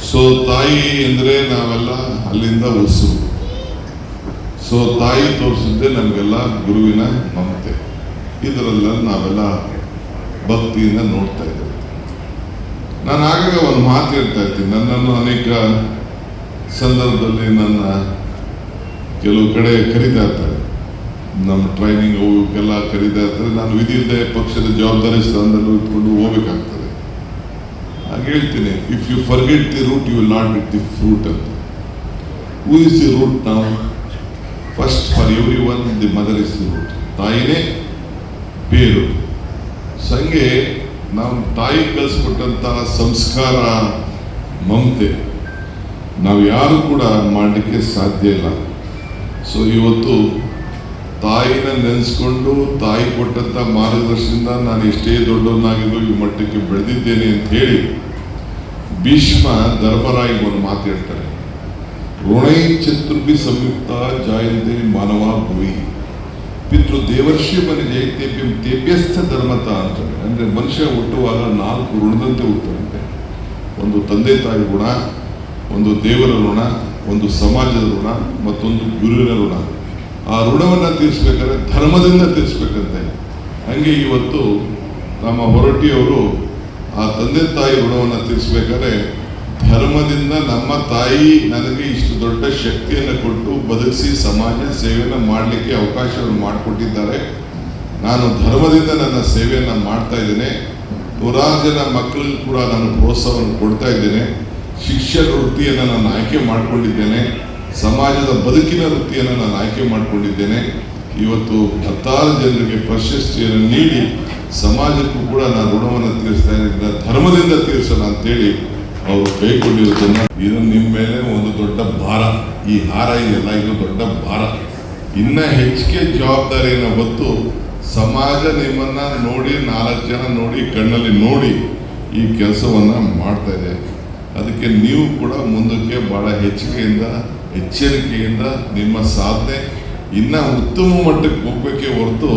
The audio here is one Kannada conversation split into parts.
ಸೊ ತಾಯಿ ಅಂದರೆ ನಾವೆಲ್ಲ ಅಲ್ಲಿಂದ ಉಸು. ಸೊ ತಾಯಿ ತೋರಿಸಿದ್ದೆ ನಮಗೆಲ್ಲ ಗುರುವಿನ ಮಮತೆ. ಇದರಲ್ಲ ನಾವೆಲ್ಲ ಭಕ್ತಿಯಿಂದ ನೋಡ್ತಾ ಇದ್ದೇವೆ. ನಾನು ಆಗಾಗ ಒಂದು ಮಾತು ಹೇಳ್ತಾ ಇರ್ತೀನಿ. ನನ್ನನ್ನು ಅನೇಕ ಸಂದರ್ಭದಲ್ಲಿ ನನ್ನ ಕೆಲವು ಕಡೆ ಕರೀತಾ ಇರ್ತಾರೆ, ನಮ್ಮ ಟ್ರೈನಿಂಗ್ ಹೋಗೋಕ್ಕೆಲ್ಲ ಕರೀತಾ ಇರ್ತಾರೆ. ನಾನು ವಿಧಿ ಇಲ್ಲದೆ ಪಕ್ಷದ ಜವಾಬ್ದಾರಿ ಸ್ಥಾನದಲ್ಲಿ ಇಟ್ಕೊಂಡು ಹೋಗ್ಬೇಕಾಗ್ತದೆ. ಹಾಗೆ ಹೇಳ್ತೀನಿ, if you forget the root you will not get the fruit ಅಂತ. ಹೂ ಇಸ್ ದಿ ರೂಟ್ ನಾವು? First for everyone the mother is the root. ತಾಯಿನೇ ಬೇರು. ಸಂಗೆ ನಾವು ತಾಯಿ ಕಲಿಸ್ಕೊಟ್ಟಂತಹ ಸಂಸ್ಕಾರ, ಮಮತೆ ನಾವು ಯಾರು ಕೂಡ ಮಾಡಲಿಕ್ಕೆ ಸಾಧ್ಯ ಇಲ್ಲ. ಸೊ ಇವತ್ತು ತಾಯಿನ ನೆನೆಸ್ಕೊಂಡು ತಾಯಿ ಕೊಟ್ಟಂಥ ಮಾರ್ಗದರ್ಶನದಿಂದ ನಾನು ಎಷ್ಟೇ ದೊಡ್ಡವನಾಗಿದ್ದು ಈ ಮಟ್ಟಕ್ಕೆ ಬೆಳೆದಿದ್ದೇನೆ ಅಂತ ಹೇಳಿ ಭೀಷ್ಮ ಧರ್ಮರಾಯಿ ಒಂದು ಮಾತು ಹೇಳ್ತಾರೆ, ಋಣೈ ಚತುರ್ಭಿ ಸಂಯುಕ್ತ ಜಾಯಂತೆ ಮಾನವ ಭುವಿ ಪಿತೃ ದೇವರ್ಷಿ ಮನೆ ಜಯತೇಭ್ಯಂ ತೇಭ್ಯಸ್ಥ ಧರ್ಮತ ಅಂತಾರೆ. ಅಂದರೆ ಮನುಷ್ಯ ಹುಟ್ಟುವಾಗ 4 ಋಣದಂತೆ ಹುಟ್ಟುವಂತೆ. ಒಂದು ತಂದೆ ತಾಯಿ ಋಣ, ಒಂದು ದೇವರ ಋಣ, ಒಂದು ಸಮಾಜದ ಋಣ, ಮತ್ತೊಂದು ಗುರುವಿನ ಋಣ. ಆ ಋಣವನ್ನು ತೀರಿಸ್ಬೇಕಾದ್ರೆ ಧರ್ಮದಿಂದ ತೀರಿಸ್ಬೇಕಂತೆ. ಹಾಗೆ ಇವತ್ತು ನಮ್ಮ ಹೊರಟಿಯವರು ಆ ತಂದೆ ತಾಯಿ ಋಣವನ್ನು ತೀರಿಸ್ಬೇಕಾದ್ರೆ ಧರ್ಮದಿಂದ ನಮ್ಮ ತಾಯಿ ನನಗೆ ಇಷ್ಟು ದೊಡ್ಡ ಶಕ್ತಿಯನ್ನು ಕೊಟ್ಟು ಬದುಕಿಸಿ ಸಮಾಜ ಸೇವೆಯನ್ನು ಮಾಡಲಿಕ್ಕೆ ಅವಕಾಶವನ್ನು ಮಾಡಿಕೊಟ್ಟಿದ್ದಾರೆ. ನಾನು ಧರ್ಮದಿಂದ ನನ್ನ ಸೇವೆಯನ್ನು ಮಾಡ್ತಾ ಇದ್ದೇನೆ. 100 ಜನ ಮಕ್ಕಳಿಗೂ ಕೂಡ ನಾನು ಪ್ರೋತ್ಸಾಹವನ್ನು ಕೊಡ್ತಾ ಇದ್ದೇನೆ. ಶಿಕ್ಷಣ ವೃತ್ತಿಯನ್ನು ನಾನು ಆಯ್ಕೆ ಮಾಡಿಕೊಂಡಿದ್ದೇನೆ. ಸಮಾಜದ ಬದುಕಿನ ವೃತ್ತಿಯನ್ನು ನಾನು ಆಯ್ಕೆ ಮಾಡಿಕೊಂಡಿದ್ದೇನೆ. ಇವತ್ತು 10 ಜನರಿಗೆ ಪ್ರಶಸ್ತಿಯನ್ನು ನೀಡಿ ಸಮಾಜಕ್ಕೂ ಕೂಡ ನಾನು ಋಣವನ್ನು ತೀರಿಸ್ತಾ ಇದ್ದೇನೆ. ಧರ್ಮದಿಂದ ತೀರಿಸೋಣ ಅಂತೇಳಿ ಅವರು ಕೈಗೊಂಡಿರೋದನ್ನು, ಇದು ನಿಮ್ಮ ಮೇಲೆ ಒಂದು ದೊಡ್ಡ ಭಾರ. ಈ ಹಾರ ಇದೆಲ್ಲ ಇದು ದೊಡ್ಡ ಭಾರ. ಇನ್ನು ಹೆಚ್ಚಿಗೆ ಜವಾಬ್ದಾರಿಯನ್ನು ಹೊತ್ತು ಸಮಾಜ ನಿಮ್ಮನ್ನು ನೋಡಿ, 4 ಜನ ನೋಡಿ, ಕಣ್ಣಲ್ಲಿ ನೋಡಿ ಈ ಕೆಲಸವನ್ನು ಮಾಡ್ತಾ ಇದೆ. ಅದಕ್ಕೆ ನೀವು ಕೂಡ ಮುಂದಕ್ಕೆ ಭಾಳ ಹೆಚ್ಚಿಗೆಯಿಂದ, ಎಚ್ಚರಿಕೆಯಿಂದ ನಿಮ್ಮ ಸಾಧನೆ ಇನ್ನೂ ಉತ್ತಮ ಮಟ್ಟಕ್ಕೆ ಹೋಗ್ಬೇಕೇ ಹೊರತು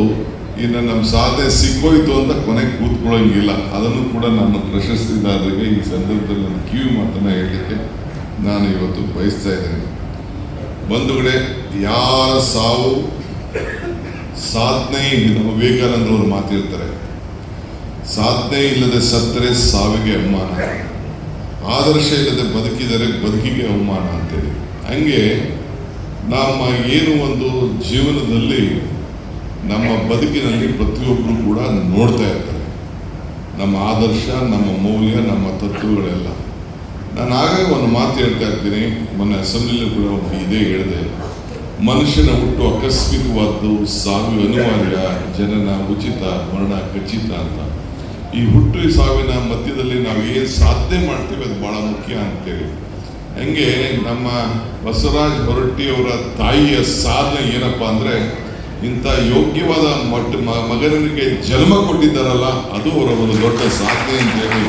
ಇನ್ನು ನಮ್ಮ ಸಾಧನೆ ಸಿಕ್ಕೋಯ್ತು ಅಂತ ಕೊನೆಗೆ ಕೂತ್ಕೊಳ್ಳೋಂಗಿಲ್ಲ. ಅದನ್ನು ಕೂಡ ನಮ್ಮ ಪ್ರಶಸ್ತಿದಾರರಿಗೆ ಈ ಸಂದರ್ಭದಲ್ಲಿ ನನ್ನ ಕಿವಿ ಮಾತನ್ನು ಹೇಳಲಿಕ್ಕೆ ನಾನು ಇವತ್ತು ಬಯಸ್ತಾ ಇದ್ದೇನೆ. ಬಂಧುಗಳೇ, ಯಾರ ಸಾವು ಸಾಧನೆ, ನಮ್ಮ ವಿವೇಕಾನಂದರವರು ಮಾತಿರ್ತಾರೆ, ಸಾಧನೆ ಇಲ್ಲದೆ ಸತ್ತರೆ ಸಾವಿಗೆ ಅವಮಾನ, ಆದರ್ಶ ಇಲ್ಲದೆ ಬದುಕಿದರೆ ಬದುಕಿಗೆ ಅವಮಾನ ಅಂತೇಳಿ. ಹಂಗೆ ನಮ್ಮ ಏನು ಒಂದು ಜೀವನದಲ್ಲಿ ನಮ್ಮ ಬದುಕಿನಲ್ಲಿ ಪ್ರತಿಯೊಬ್ಬರು ಕೂಡ ನೋಡ್ತಾ ಇರ್ತಾರೆ ನಮ್ಮ ಆದರ್ಶ, ನಮ್ಮ ಮೌಲ್ಯ, ನಮ್ಮ ತತ್ವಗಳೆಲ್ಲ. ನಾನು ಆಗಾಗ ಒಂದು ಮಾತು ಹೇಳ್ತಾ ಇರ್ತೀನಿ. ಮೊನ್ನೆ ಅಸೆಂಬ್ಲಿಲಿ ಕೂಡ ಇದೇ ಹೇಳಿದೆ, ಮನುಷ್ಯನ ಹುಟ್ಟು ಆಕಸ್ಮಿಕವಾದ್ದು, ಸಾವು ಅನಿವಾರ್ಯ, ಜನನ ಉಚಿತ, ಮರಣ ಖಚಿತ ಅಂತ. ಈ ಹುಟ್ಟು ಸಾವಿನ ಮಧ್ಯದಲ್ಲಿ ನಾವು ಏನು ಸಾಧನೆ ಮಾಡ್ತೀವಿ ಅದು ಬಹಳ ಮುಖ್ಯ ಅಂತೇಳಿ. ಹಂಗೆ ನಮ್ಮ ಬಸವರಾಜ ಹೊರಟ್ಟಿಯವರ ತಾಯಿಯ ಸಾಧನೆ ಏನಪ್ಪಾ ಅಂದರೆ, ಇಂಥ ಯೋಗ್ಯವಾದ ಮಗನಿಗೆ ಜನ್ಮ ಕೊಟ್ಟಿದ್ದಾರಲ್ಲ, ಅದು ಅವರ ಒಂದು ದೊಡ್ಡ ಸಾಧನೆ ಅಂತೇಳಿ